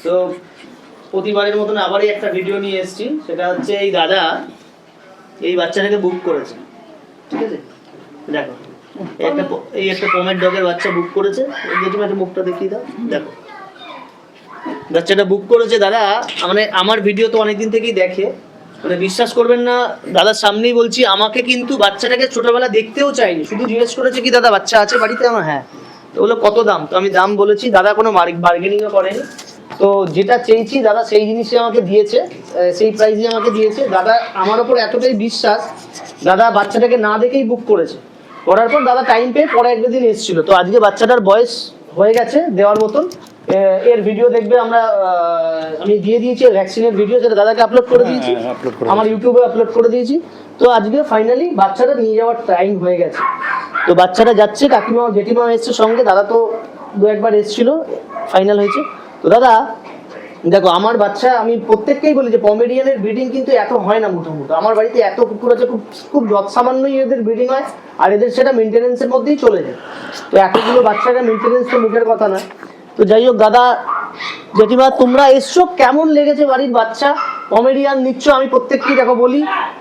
তো প্রতিবারের মতন আবারই একটা ভিডিও নিয়ে এসেছি, সেটা হচ্ছে এই দাদা এই বাচ্চাটাকে বুক করেছে, ঠিক আছে? দেখো এই একটা পমের ডগের বাচ্চা বুক করেছে, যেটি একটা মুখটা দেখিয়ে দাও, দেখো বাচ্চাটা বুক করেছে দাদা। মানে আমার ভিডিও তো অনেকদিন থেকেই দেখে, মানে বিশ্বাস করবেন না দাদার সামনেই বলছি, আমাকে কিন্তু বাচ্চাটাকে ছোটবেলা দেখতেও চাইনি, শুধু জিজ্ঞেস করেছে কি দাদা বাচ্চা আছে বাড়িতে আমার? হ্যাঁ। তো বললো কত দাম? তো আমি দাম বলেছি, দাদা কোনো বার্গেনিংও করেনি। তো যেটা চেয়েছি দাদা সেই জিনিসই আমাকে দিয়েছে, সেই প্রাইসই আমাকে দিয়েছে। দাদা আমার ওপর এতটাই বিশ্বাস, দাদা বাচ্চাটাকে না দেখেই বুক করেছে। করার পর দাদা টাইম পেয়ে পরে একদিন এসেছিল। তো আজকে বাচ্চাটার বয়স হয়ে গেছে দেওয়ার মতন। এর ভিডিও দেখবে, আমি দিয়ে দিয়েছি ভ্যাকসিনের ভিডিও, যেটা দাদাকে আপলোড করে দিয়েছি, আমার ইউটিউবে আপলোড করে দিয়েছি। তো আজকে ফাইনালি বাচ্চাটা নিয়ে যাওয়ার টাইম হয়ে গেছে। তো বাচ্চাটা যাচ্ছে, কাকিমা জেঠিমা এসছে সঙ্গে, দাদা তো দু একবার এসেছিল, ফাইনাল হয়েছে। তো দাদা দেখো আমার বাচ্চা, আমি প্রত্যেককেই বলি যে পমেরিয়ানের ব্রিডিং কিন্তু এত হয় না মোটামুটি। আমার বাড়িতে এত কুকুর আছে, খুব যৎসামান্যই এদের ব্রিডিং হয়, আর এদের সেটা মেনটেনেন্সের মধ্যেই চলে যায়। তো এতগুলো বাচ্চাকে মেনটেনেন্স তো মুখের কথা না। তো যাই হোক দাদা জেঠিমা তোমরা এসছো, কেমন লেগেছে বাড়ির বাচ্চা? পমেরিয়ান নিচ্ছ, আমি প্রত্যেককেই দেখো বলি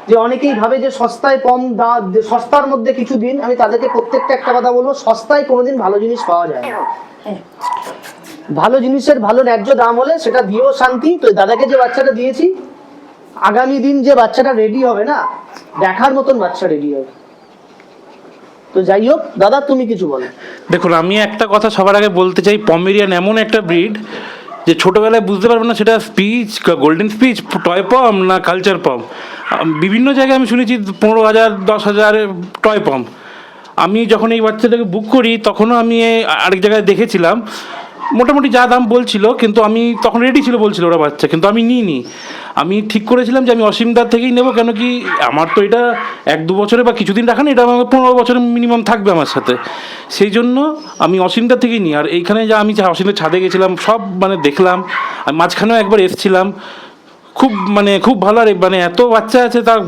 যে অনেকেই ভাবে যে সস্তায় সস্তার মধ্যে কিছু দিন, আমি তাদেরকে প্রত্যেকটা একটা কথা বলবো, সস্তায় কোনোদিন ভালো জিনিস পাওয়া যায় না। ভালো জিনিসের ভালো ন্যায্য দাম হলে সেটা দিয়েও শান্তি। তো দাদাকে যে বাচ্চাটা দিয়েছি, আগামী দিন যে বাচ্চাটা রেডি হবে না, দেখার মতন বাচ্চা রেডি হবে। তো যাই হোক দাদা তুমি কিছু বলো। দেখুন, আমি একটা কথা সবার আগে বলতে চাই, পমেরিয়ান এমন একটা ব্রিড যে ছোটোবেলায় বুঝতে পারবো না সেটা স্পিচ, গোল্ডেন স্পিচ, টয় পম না কালচার পম। বিভিন্ন জায়গায় আমি শুনেছি 15,000 10,000 টয় পম। আমি যখন এই বাচ্চাটাকে বুক করি তখনও আমি আরেক জায়গায় দেখেছিলাম মোটামুটি যা দাম বলছিল, কিন্তু আমি তখন রেডি ছিল বলছিল ওরা বাচ্চা, কিন্তু আমি নিইনি। আমি ঠিক করেছিলাম যে আমি অসীমদার থেকেই নেবো, কেন কি আমার তো এটা 1-2 বছরে বা কিছুদিন রাখা না, এটা আমার 15 বছরের মিনিমাম থাকবে আমার সাথে। সেই জন্য আমি অসীমদার থেকেই নিই। আর এইখানে যা আমি অসীমদার ছাদে গেছিলাম, সব মানে দেখলাম, আমি মাঝখানেও একবার এসেছিলাম, খুব ভালো। আর মানে এত বাচ্চা আছে, তার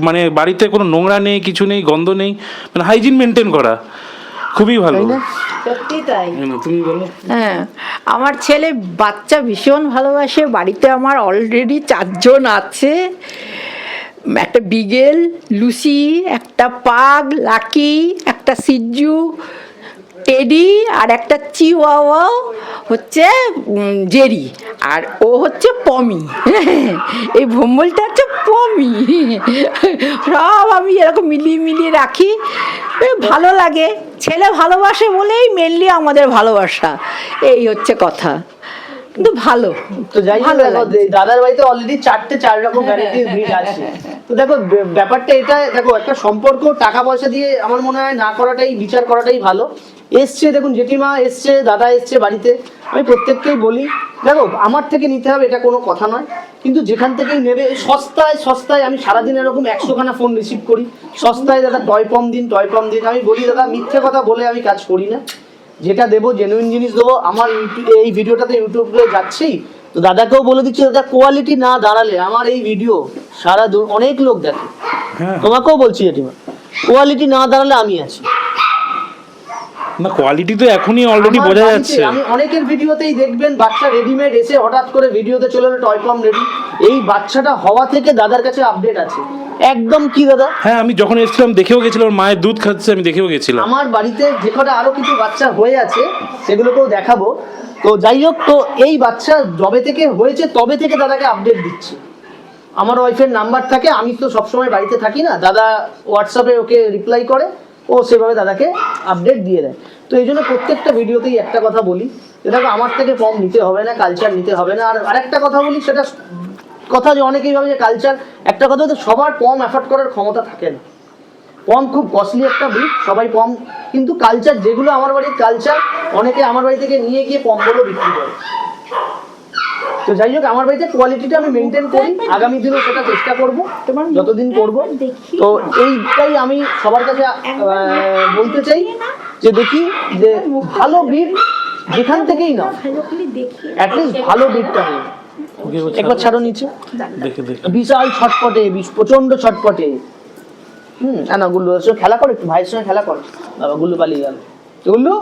মানে বাড়িতে কোনো নোংরা নেই, কিছু নেই, গন্ধ নেই, মানে হাইজিন মেনটেন করা, খুবই ভালো। সত্যি তাই। তুমি বলো। হ্যাঁ, আমার ছেলে বাচ্চা ভীষণ ভালোবাসে। বাড়িতে আমার অলরেডি 4 জন আছে, একটা বিগেল লুসি, একটা পাগ লাকি, একটা সিজু টেডি, আর একটা চিওয়াওয়া হচ্ছে জেরি, আর ও হচ্ছে পমি। এই ভম্বলটা হচ্ছে পমি। সব আমি এরকম মিলিয়ে রাখি, ভালো লাগে। ছেলে ভালোবাসে বলেই মেনলি আমাদের ভালোবাসা, এই হচ্ছে কথা। কিন্তু ভালো তো যাই হোক দাদার বাড়িতে অলরেডি 4 রকম ভ্যারাইটির ব্রিড আছে। তো দেখো ব্যাপারটা এটা, দেখো একটা সম্পর্ক টাকা পয়সা দিয়ে আমার মনে হয় না করাটাই, বিচার করাটাই ভালো। এসছে দেখুন, জেঠিমা এসছে, দাদা এসছে বাড়িতে, আমি প্রত্যেককেই বলি দেখো আমার থেকে নিতে হবে এটা কোনো কথা নয়, কিন্তু যেখান থেকেই নেবে সস্তায় আমি সারাদিন এরকম 100খানা ফোন রিসিভ করি, সস্তায় দাদা টয় পম দিন। আমি বলি দাদা মিথ্যে কথা বলে আমি কাজ করি না, যেটা দেবো জেনুইন জিনিস দেবো। আমার এই ভিডিওটাতে ইউটিউবে যাচ্ছেই, তো দাদাকেও বলে দিচ্ছি দাদা কোয়ালিটি না দাঁড়ালে আমার এই ভিডিও সারা অনেক লোক দেখে, তোমাকেও বলছি জেঠিমা, কোয়ালিটি না দাঁড়ালে আমি আছি না। কোয়ালিটি তো এখনই অলরেডি বোঝা যাচ্ছে। আমি অনেকের ভিডিওতেই দেখবেন বাচ্চা রেডিমেড এসে হঠাৎ করে ভিডিওতে চলে এলো টয় পম রেডি। এই বাচ্চাটা হওয়া থেকে দাদার কাছে আপডেট আছে একদম। কি দাদা? হ্যাঁ, আমি যখন এসেছিলাম দেখেও গেছিলাম, মায়ের দুধ খাচ্ছে, আমি দেখেও গেছিলাম। আমার বাড়িতে যে কটা আরো কিছু বাচ্চা হয়ে আছে সেগুলোকেও দেখাবো। তো যাই হোক, তো এই বাচ্চা যবে থেকে হয়েছে তবে থেকে দাদাকে আপডেট দিচ্ছি। আমার ওয়াইফের নাম্বার থাকে, আমি তো সবসময় বাড়িতে থাকি না, দাদা হোয়াটসঅ্যাপে ওকে রিপ্লাই করে, ও সেভাবে দাদাকে আপডেট দিয়ে দেয়। তো এই জন্য প্রত্যেকটা ভিডিওতেই একটা কথা বলি যে দেখো আমার থেকে কম নিতে হবে না, কালচার নিতে হবে না। আর আরেকটা কথা বলি, সেটা কথা যে অনেকেই ভাবে যে কালচার, একটা কথা হচ্ছে সবার কম অ্যাফোর্ড করার ক্ষমতা থাকে না। পম খুব কস্টলি একটা ব্রিড, সবাই পম, কিন্তু কালচার যেগুলো আমার বাড়ির কালচার, অনেকে আমার বাড়ি থেকে নিয়ে গিয়ে পমগুলো বিক্রি করে। তো যাই হোক আমার বাড়িতে কোয়ালিটিটা আমি মেনটেন করি, আগামী দিনেও সেটা চেষ্টা করব, যতদিন করব। তো এইটাই আমি সবার কাছে বলতে চাই যে দেখি যে ভালো ব্রিড যেখান থেকেই নাও, অ্যাটলিস্ট ভালো ব্রিডটা নেই। একবার ছাড়ো নিচে, বিশাল ছটপটে, প্রচন্ড ছটপটে। না গুল্লু খেলা করে, একটু ভাইয়ের সঙ্গে খেলা করে। বাবা গুল্লু পালিয়ে গেল। গুল্লু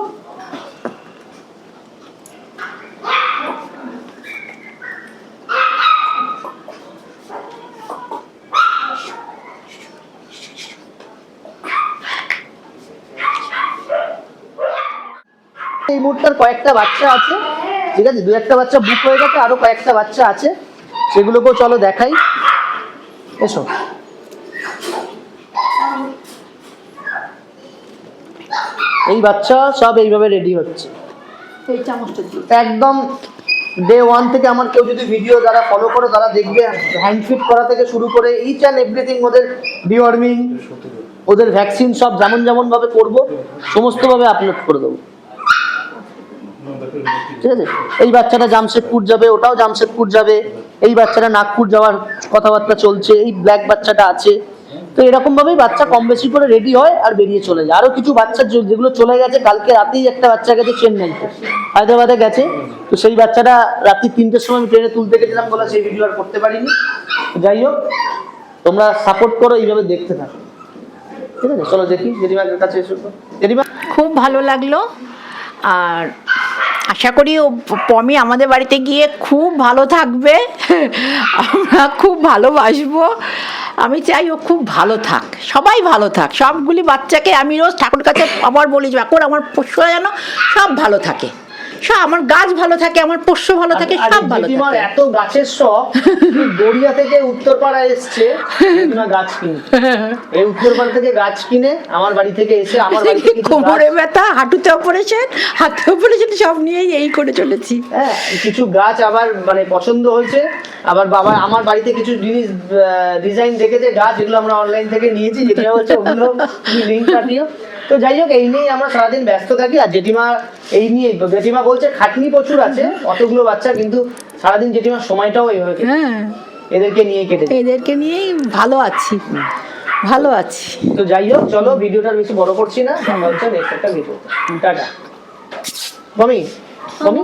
মুহূর্তে আর কয়েকটা বাচ্চা আছে, ঠিক আছে, 2-1টা বাচ্চা বুক হয়ে গেছে, আরো কয়েকটা বাচ্চা আছে, সেগুলোকেও চলো দেখাই, এসো। এই বাচ্চা সব এইভাবে রেডি হচ্ছে এই চামচটা দিয়ে একদম ডে 1 থেকে। আমার কেউ যদি ভিডিও যারা ফলো করে তারা দেখবে হ্যান্ড ফিট করা থেকে শুরু করে ইচ অ্যান্ড এভরিথিং, ওদের ডিওয়ার্মিং, ওদের ভ্যাকসিন সব যেমন যেমন ভাবে করবো সমস্ত ভাবে আপলোড করে দেবো, ঠিক আছে। এই বাচ্চাটা জামশেদপুর যাবে, ওটাও জামশেদপুর যাবে, এই বাচ্চাটা নাগপুর যাওয়ার কথাবার্তা চলছে, এই ব্ল্যাক বাচ্চাটা আছে। তো এরকম ভাবেই বাচ্চা কম বেশি করে রেডি হয় আর বেরিয়ে চলে যায়। আরো কিছু বাচ্চা যেগুলো চলে গেছে, কালকে রাতেই একটা বাচ্চা গেছে চেন্নাইতে, হায়দ্রাবাদে গেছে। তো সেই বাচ্চাটা রাত্রি 3টের সময় আমি ট্রেনে তুলতে গেছিলাম বলে সেই ভিডিও আর করতে পারিনি। যাই হোক, তোমরা সাপোর্ট করো, এইভাবে দেখতে থাকো, ঠিক আছে। চলো দেখি জেঠিমার কাছে এসো। জেঠিমা, খুব ভালো লাগলো, আর আশা করি ও পমি আমাদের বাড়িতে গিয়ে খুব ভালো থাকবে, আমরা খুব ভালোবাসবো। আমি চাই ও খুব ভালো থাক, সবাই ভালো থাক, সবগুলি বাচ্চাকে আমি রোজ ঠাকুর কাছে আবার বলি যে এখন আমার পোষ্যরা যেন সব ভালো থাকে, সব আমার গাছ ভালো থাকে, আমার পোষ্য ভালো থাকে, সব ভালো জেঠিমার থাকে। এত গাছের শখ, গড়িয়া থেকে উত্তরপাড়া এসছে জেঠিমা গাছ কিনে, এই উত্তরপাড়া থেকে গাছ কিনে আমার বাড়ি থেকে এসে আমার বাড়িতে কিছু কোমরে গাছ- ব্যথা, হাঁটুতে অপারেশন, হাতে অপারেশন, সব নিয়েই এই করে চলেছি। হ্যাঁ, কিছু গাছ আবার মানে পছন্দ হয়েছে, আবার বাবা আমার বাড়িতে কিছু জিনিস ডিজাইন দেখেছে গাছ, যেগুলো আমরা অনলাইন থেকে নিয়েছি, জেঠিমা বলছে ওগুলো তুমি লিঙ্ক পাঠিও। তো যাই হোক, এই নিয়ে আমরা সারাদিন ব্যস্ত থাকি। আর জেঠিমা এই নিয়ে, জেঠিমা বলছে খাটনি প্রচুর আছে, অতগুলো বাচ্চা, কিন্তু সারাদিন জেঠিমার সময়টাও এইভাবে কেটে, হ্যাঁ, এদেরকে নিয়ে কেটে যায়। এদেরকে নিয়েই ভালো আছি, ভালো আছি। তো যাই হোক, চলো ভিডিওটা বেশি বড় করছি না, দেখা হচ্ছে নেক্সট একটা ভিডিও। টাটা। Mummy, mummy.